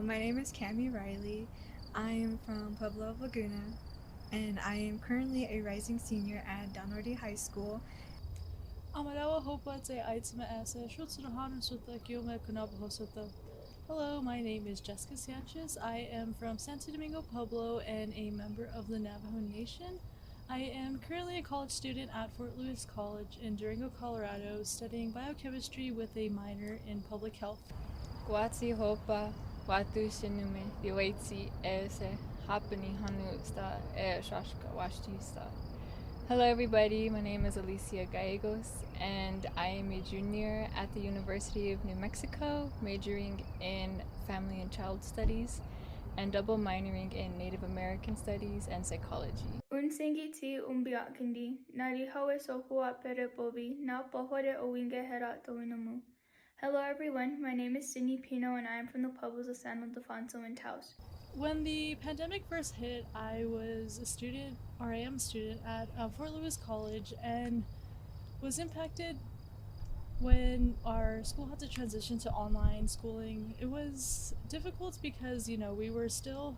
My name is Cami Riley. I am from Pueblo of Laguna, and I am currently a rising senior at Del Norte High School. Amalawa hopa te aitsma asa shutsunohana sutta kiome kunabahosutta. Hello, my name is Jessica Sanchez. I am from Santo Domingo, Pueblo, and a member of the Navajo Nation. I am currently a college student at Fort Lewis College in Durango, Colorado, studying biochemistry with a minor in public health. Guatsi hopa, watu sinume, diwaitsi ese, hapani hanu sta e shashka washti sta. Hello everybody, my name is Alicia Gallegos and I am a junior at the University of New Mexico, majoring in Family and Child Studies and double minoring in Native American Studies and Psychology. Unsingiti umbiakindi, nari hawe sohua perebovi, na pohore owinge herat owinamu. Hello everyone, my name is Sydney Pino and I am from the Pueblos of San Ildefonso and Taos. When the pandemic first hit, I was a student, or I am a student, at Fort Lewis College and was impacted when our school had to transition to online schooling. It was difficult because, we were still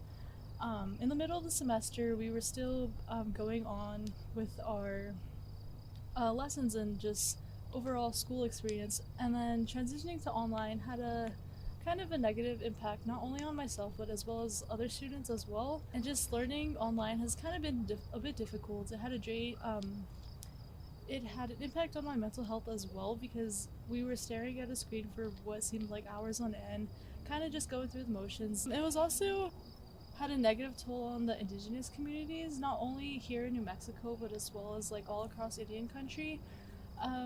in the middle of the semester, we were still going on with our lessons and just overall school experience, and then transitioning to online had a kind of a negative impact not only on myself but as well as other students as well. And just learning online has kind of been a bit difficult. It had an impact on my mental health as well because we were staring at a screen for what seemed like hours on end, kind of just going through the motions. It was also had a negative toll on the indigenous communities, not only here in New Mexico but as well as like all across Indian country.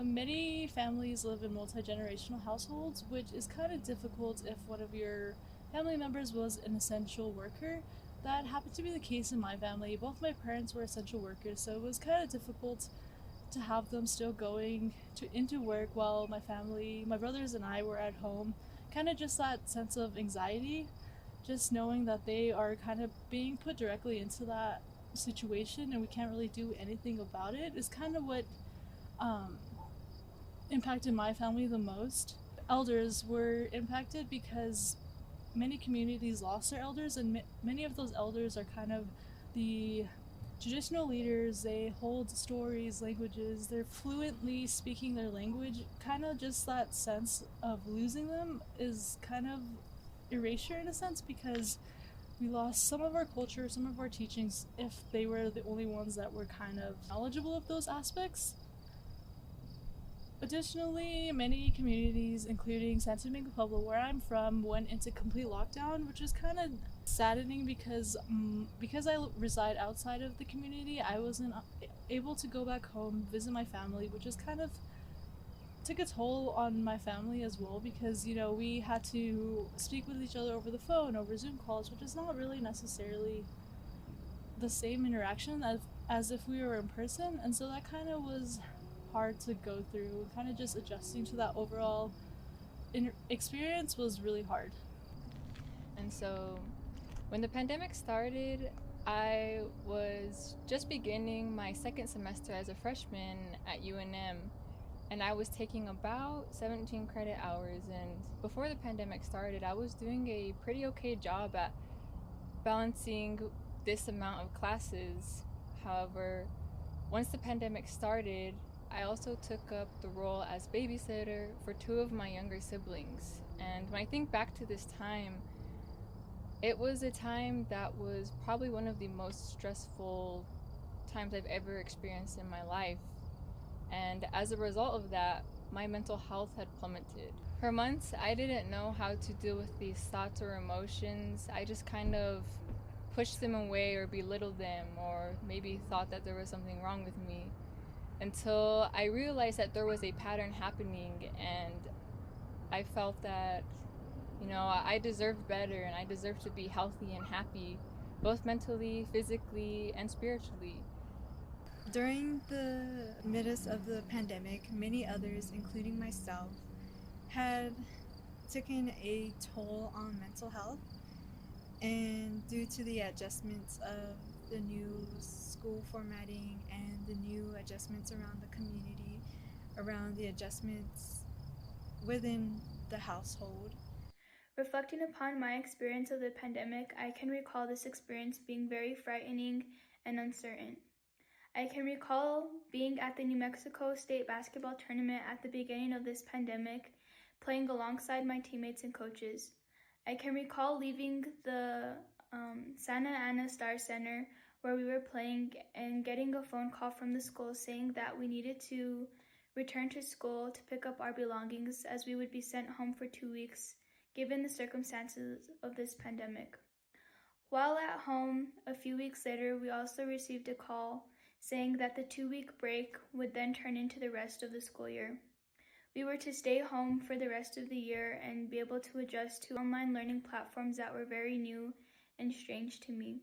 Many families live in multi-generational households, which is kind of difficult if one of your family members was an essential worker. That happened to be the case in my family. Both my parents were essential workers, so it was kind of difficult to have them still going into work while my brothers and I were at home. Kind of just that sense of anxiety, just knowing that they are kind of being put directly into that situation and we can't really do anything about it is kind of what impacted my family the most. Elders were impacted because many communities lost their elders, and many of those elders are kind of the traditional leaders. They hold stories, languages, they're fluently speaking their language. Kind of just that sense of losing them is kind of erasure in a sense because we lost some of our culture, some of our teachings, if they were the only ones that were kind of knowledgeable of those aspects. Additionally, many communities, including Santo Domingo Pueblo, where I'm from, went into complete lockdown, which is kind of saddening because I reside outside of the community. I wasn't able to go back home, visit my family, which is kind of took a toll on my family as well because we had to speak with each other over the phone, over Zoom calls, which is not really necessarily the same interaction as if we were in person, and so that kind of was hard to go through. Kind of just adjusting to that overall experience was really hard. And so when the pandemic started, I was just beginning my second semester as a freshman at UNM, and I was taking about 17 credit hours. And before the pandemic started, I was doing a pretty okay job at balancing this amount of classes. However, once the pandemic started, I also took up the role as babysitter for two of my younger siblings. And when I think back to this time, it was a time that was probably one of the most stressful times I've ever experienced in my life. And as a result of that, my mental health had plummeted. For months, I didn't know how to deal with these thoughts or emotions. I just kind of pushed them away or belittled them, or maybe thought that there was something wrong with me, until I realized that there was a pattern happening, and I felt that, I deserved better and I deserved to be healthy and happy, both mentally, physically, and spiritually. During the midst of the pandemic, many others, including myself, had taken a toll on mental health, and due to the adjustments of the new school formatting and the new adjustments around the community, around the adjustments within the household. Reflecting upon my experience of the pandemic, I can recall this experience being very frightening and uncertain. I can recall being at the New Mexico State basketball tournament at the beginning of this pandemic, playing alongside my teammates and coaches. I can recall leaving the Santa Ana Star Center where we were playing and getting a phone call from the school saying that we needed to return to school to pick up our belongings as we would be sent home for 2 weeks given the circumstances of this pandemic. While at home, a few weeks later, we also received a call saying that the 2-week break would then turn into the rest of the school year. We were to stay home for the rest of the year and be able to adjust to online learning platforms that were very new and strange to me.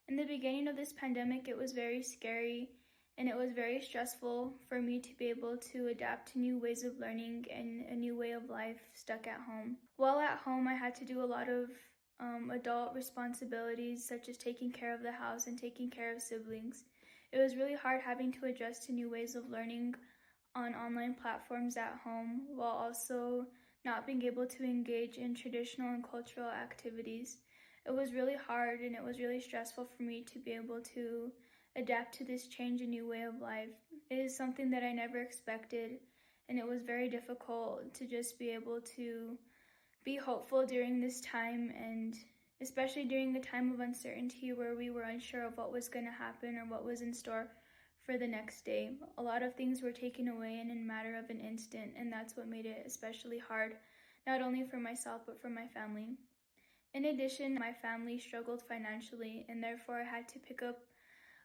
In the beginning of this pandemic, it was very scary and it was very stressful for me to be able to adapt to new ways of learning and a new way of life stuck at home. While at home, I had to do a lot of adult responsibilities such as taking care of the house and taking care of siblings. It was really hard having to adjust to new ways of learning on online platforms at home while also not being able to engage in traditional and cultural activities. It was really hard and it was really stressful for me to be able to adapt to this change and new way of life. It is something that I never expected, and it was very difficult to just be able to be hopeful during this time, and especially during a time of uncertainty where we were unsure of what was going to happen or what was in store for the next day. A lot of things were taken away in a matter of an instant, and that's what made it especially hard, not only for myself but for my family. In addition, my family struggled financially, and therefore I had to pick up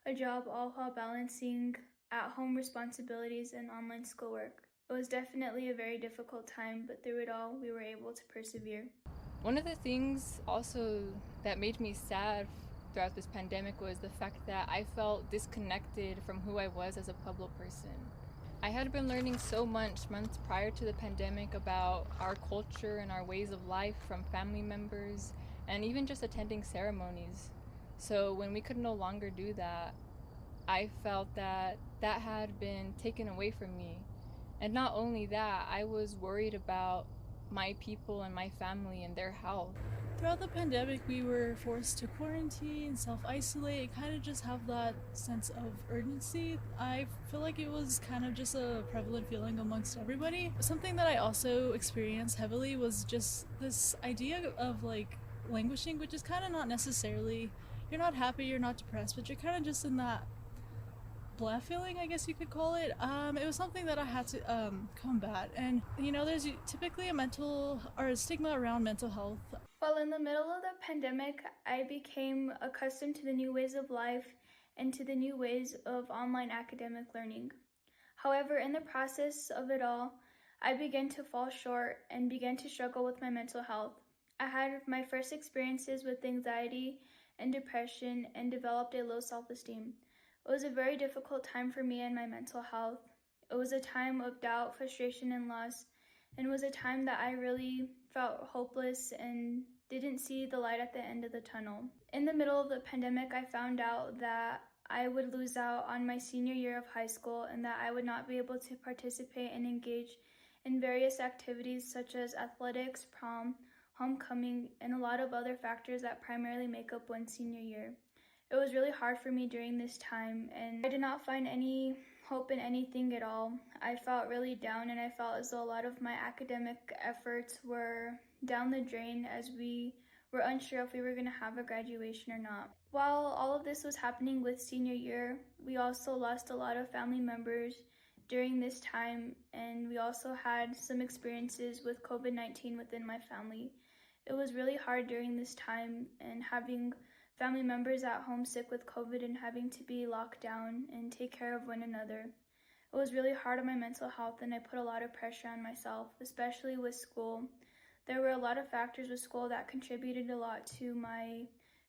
a job all while balancing at-home responsibilities and online schoolwork. It was definitely a very difficult time, but through it all, we were able to persevere. One of the things also that made me sad throughout this pandemic was the fact that I felt disconnected from who I was as a Pueblo person. I had been learning so much months prior to the pandemic about our culture and our ways of life from family members and even just attending ceremonies. So when we could no longer do that, I felt that that had been taken away from me. And not only that, I was worried about my people and my family and their health. Throughout the pandemic, we were forced to quarantine, self-isolate, kind of just have that sense of urgency. I feel like it was kind of just a prevalent feeling amongst everybody. Something that I also experienced heavily was just this idea of like languishing, which is kind of not necessarily, you're not happy, you're not depressed, but you're kind of just in that blah feeling, I guess you could call it. It was something that I had to combat. And, you know, there's typically a stigma around mental health. While in the middle of the pandemic, I became accustomed to the new ways of life and to the new ways of online academic learning. However, in the process of it all, I began to fall short and began to struggle with my mental health. I had my first experiences with anxiety and depression and developed a low self-esteem. It was a very difficult time for me and my mental health. It was a time of doubt, frustration, and loss, and it was a time that I really felt hopeless and didn't see the light at the end of the tunnel. In the middle of the pandemic, I found out that I would lose out on my senior year of high school and that I would not be able to participate and engage in various activities such as athletics, prom, homecoming, and a lot of other factors that primarily make up one's senior year. It was really hard for me during this time, and I did not find any hope in anything at all. I felt really down, and I felt as though a lot of my academic efforts were down the drain as we were unsure if we were going to have a graduation or not. While all of this was happening with senior year, we also lost a lot of family members during this time, and we also had some experiences with COVID-19 within my family. It was really hard during this time, and having family members at home sick with COVID and having to be locked down and take care of one another. It was really hard on my mental health, and I put a lot of pressure on myself, especially with school. There were a lot of factors with school that contributed a lot to my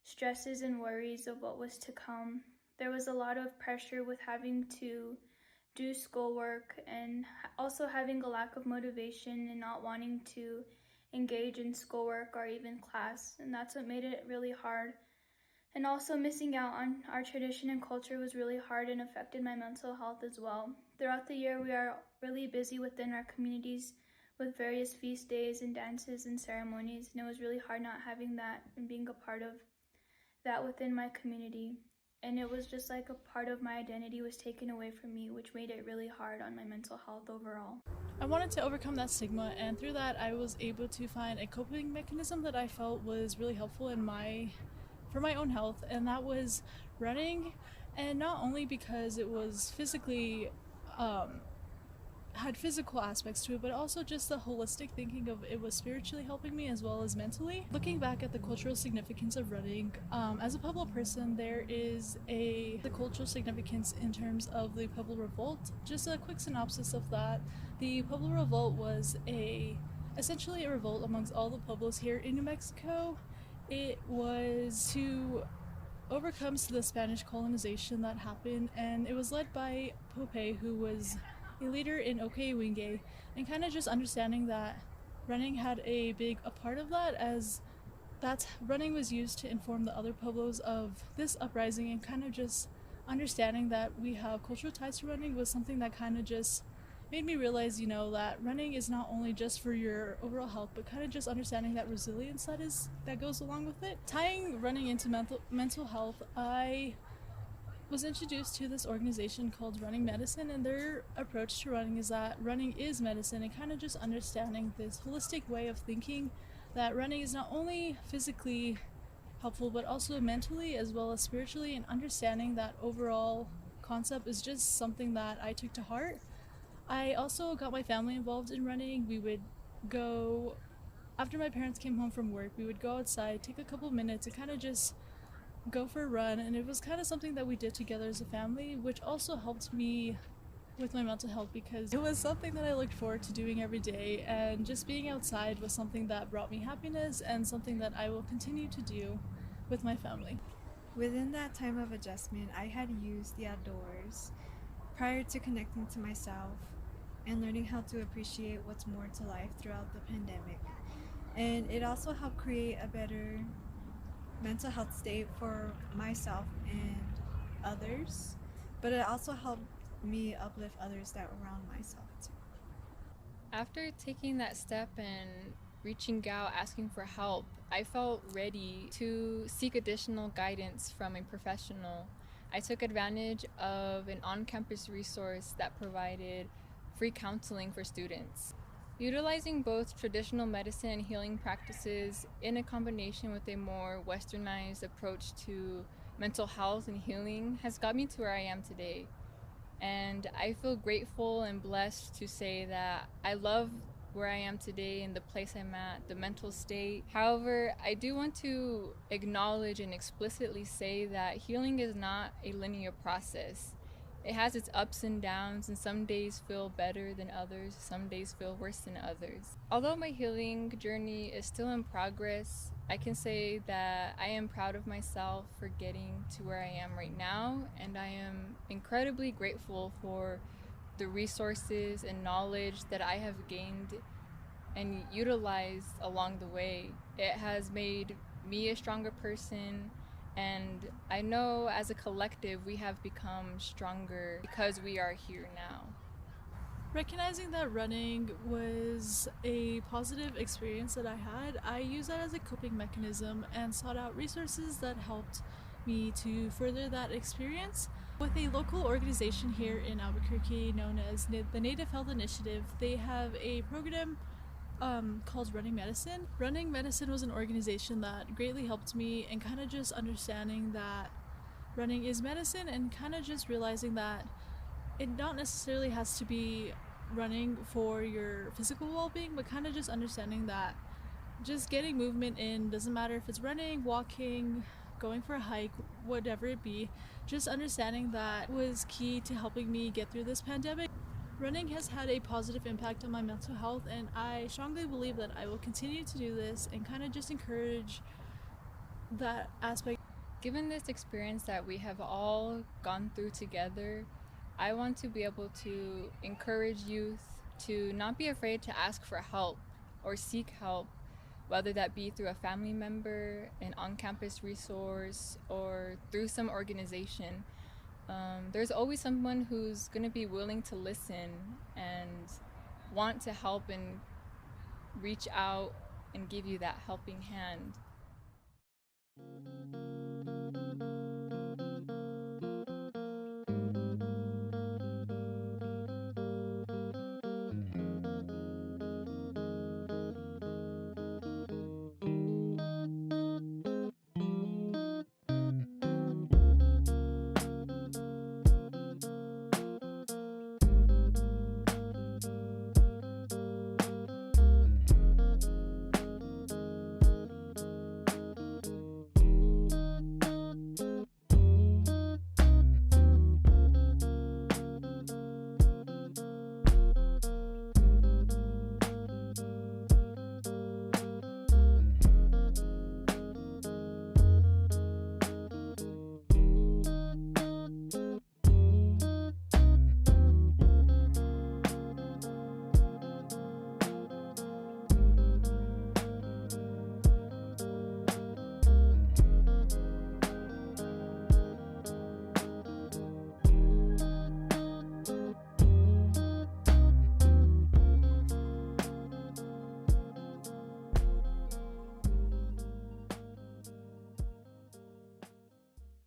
stresses and worries of what was to come. There was a lot of pressure with having to do schoolwork and also having a lack of motivation and not wanting to engage in schoolwork or even class, and that's what made it really hard. And also missing out on our tradition and culture was really hard and affected my mental health as well. Throughout the year, we are really busy within our communities with various feast days and dances and ceremonies, and it was really hard not having that and being a part of that within my community. And it was just like a part of my identity was taken away from me, which made it really hard on my mental health overall. I wanted to overcome that stigma, and through that I was able to find a coping mechanism that I felt was really helpful for my own health, and that was running. And not only because it was physically had physical aspects to it, but also just the holistic thinking of it was spiritually helping me as well as mentally. Looking back at the cultural significance of running, as a Pueblo person, there is the cultural significance in terms of the Pueblo Revolt. Just a quick synopsis of that. The Pueblo Revolt was essentially a revolt amongst all the Pueblos here in New Mexico. It was to overcome the Spanish colonization that happened, and it was led by Pope, who was a leader in Okayewinge, and kind of just understanding that running had a part of that, as running was used to inform the other pueblos of this uprising, and kind of just understanding that we have cultural ties to running was something that kind of just made me realize, that running is not only just for your overall health, but kind of just understanding that resilience that goes along with it. Tying running into mental health, I was introduced to this organization called Running Medicine, and their approach to running is that running is medicine, and kind of just understanding this holistic way of thinking that running is not only physically helpful but also mentally as well as spiritually, and understanding that overall concept is just something that I took to heart. I also got my family involved in running. We would go, after my parents came home from work, we would go outside, take a couple minutes, and kind of just go for a run, and it was kind of something that we did together as a family, which also helped me with my mental health because it was something that I looked forward to doing every day, and just being outside was something that brought me happiness and something that I will continue to do with my family. Within that time of adjustment, I had used the outdoors prior to connecting to myself and learning how to appreciate what's more to life throughout the pandemic. And it also helped create a better mental health state for myself and others, but it also helped me uplift others that were around myself too. After taking that step and reaching out, asking for help, I felt ready to seek additional guidance from a professional. I took advantage of an on-campus resource that provided free counseling for students. Utilizing both traditional medicine and healing practices in a combination with a more westernized approach to mental health and healing has got me to where I am today. And I feel grateful and blessed to say that I love where I am today and the place I'm at, the mental state. However, I do want to acknowledge and explicitly say that healing is not a linear process. It has its ups and downs, and some days feel better than others, some days feel worse than others. Although my healing journey is still in progress, I can say that I am proud of myself for getting to where I am right now, and I am incredibly grateful for the resources and knowledge that I have gained and utilized along the way. It has made me a stronger person, and I know as a collective we have become stronger because we are here now. Recognizing that running was a positive experience that I had, I used that as a coping mechanism and sought out resources that helped me to further that experience. With a local organization here in Albuquerque known as the Native Health Initiative, they have a program called Running Medicine. Running Medicine was an organization that greatly helped me in kind of just understanding that running is medicine, and kind of just realizing that it not necessarily has to be running for your physical well-being, but kind of just understanding that just getting movement in doesn't matter if it's running, walking, going for a hike, whatever it be. Just understanding that was key to helping me get through this pandemic. Running has had a positive impact on my mental health, and I strongly believe that I will continue to do this and kind of just encourage that aspect. Given this experience that we have all gone through together, I want to be able to encourage youth to not be afraid to ask for help or seek help, whether that be through a family member, an on-campus resource, or through some organization. There's always someone who's going to be willing to listen and want to help and reach out and give you that helping hand